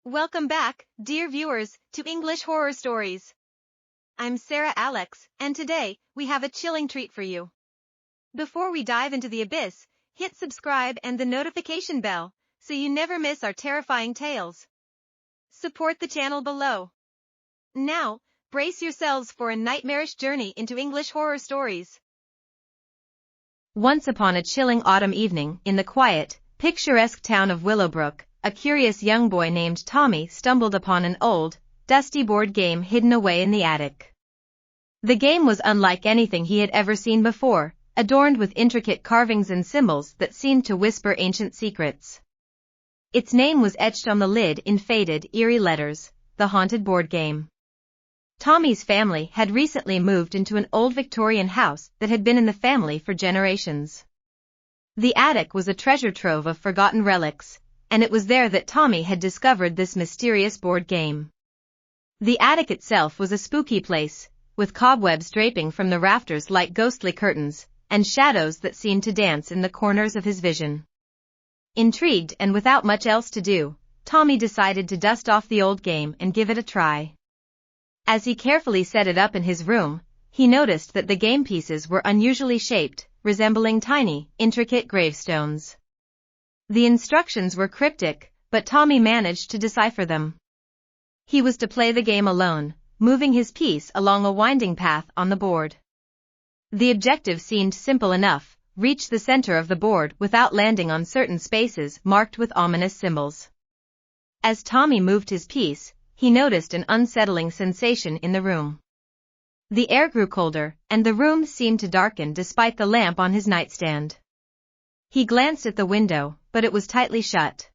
Welcome back, dear viewers, to English Horror Stories. I'm Sarah Alex, and today, we have a chilling treat for you. Before we dive into the abyss, hit subscribe and the notification bell, so you never miss our terrifying tales. Support the channel below. Now, brace yourselves for a nightmarish journey into English horror stories. Once upon a chilling autumn evening, in the quiet, picturesque town of Willowbrook, a curious young boy named Tommy stumbled upon an old, dusty board game hidden away in the attic. The game was unlike anything he had ever seen before, adorned with intricate carvings and symbols that seemed to whisper ancient secrets. Its name was etched on the lid in faded, eerie letters, The Haunted Board Game. Tommy's family had recently moved into an old Victorian house that had been in the family for generations. The attic was a treasure trove of forgotten relics, and it was there that Tommy had discovered this mysterious board game. The attic itself was a spooky place, with cobwebs draping from the rafters like ghostly curtains, and shadows that seemed to dance in the corners of his vision. Intrigued and without much else to do, Tommy decided to dust off the old game and give it a try. As he carefully set it up in his room, he noticed that the game pieces were unusually shaped, resembling tiny, intricate gravestones. The instructions were cryptic, but Tommy managed to decipher them. He was to play the game alone, moving his piece along a winding path on the board. The objective seemed simple enough: reach the center of the board without landing on certain spaces marked with ominous symbols. As Tommy moved his piece, he noticed an unsettling sensation in the room. The air grew colder, and the room seemed to darken despite the lamp on his nightstand. He glanced at the window, but it was tightly shut.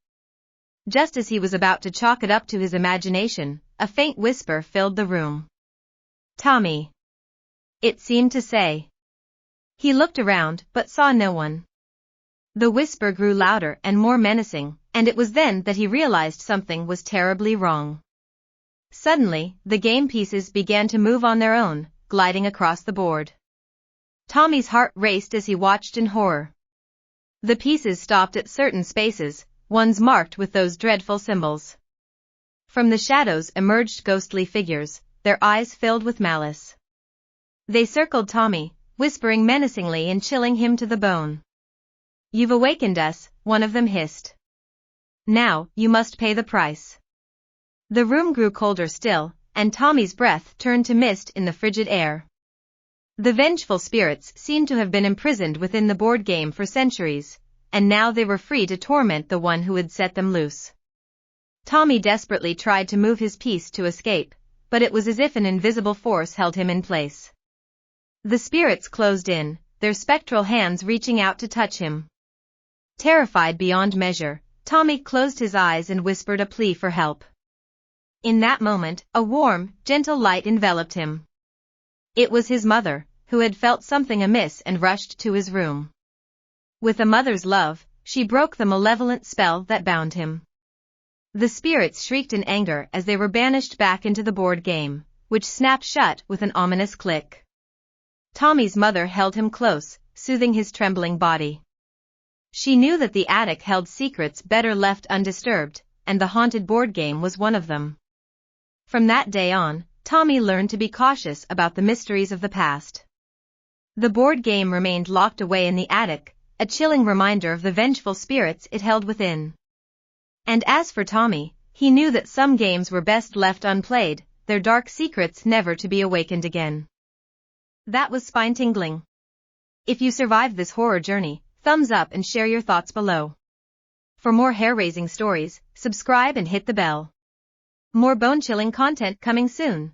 Just as he was about to chalk it up to his imagination, a faint whisper filled the room. "Tommy," it seemed to say. He looked around, but saw no one. The whisper grew louder and more menacing, and it was then that he realized something was terribly wrong. Suddenly, the game pieces began to move on their own, gliding across the board. Tommy's heart raced as he watched in horror. The pieces stopped at certain spaces, ones marked with those dreadful symbols. From the shadows emerged ghostly figures, their eyes filled with malice. They circled Tommy, whispering menacingly and chilling him to the bone. "You've awakened us," one of them hissed. "Now, you must pay the price." The room grew colder still, and Tommy's breath turned to mist in the frigid air. The vengeful spirits seemed to have been imprisoned within the board game for centuries, and now they were free to torment the one who had set them loose. Tommy desperately tried to move his piece to escape, but it was as if an invisible force held him in place. The spirits closed in, their spectral hands reaching out to touch him. Terrified beyond measure, Tommy closed his eyes and whispered a plea for help. In that moment, a warm, gentle light enveloped him. It was his mother, who had felt something amiss and rushed to his room. With a mother's love, she broke the malevolent spell that bound him. The spirits shrieked in anger as they were banished back into the board game, which snapped shut with an ominous click. Tommy's mother held him close, soothing his trembling body. She knew that the attic held secrets better left undisturbed, and the haunted board game was one of them. From that day on, Tommy learned to be cautious about the mysteries of the past. The board game remained locked away in the attic, a chilling reminder of the vengeful spirits it held within. And as for Tommy, he knew that some games were best left unplayed, their dark secrets never to be awakened again. That was spine-tingling. If you survived this horror journey, thumbs up and share your thoughts below. For more hair-raising stories, subscribe and hit the bell. More bone-chilling content coming soon.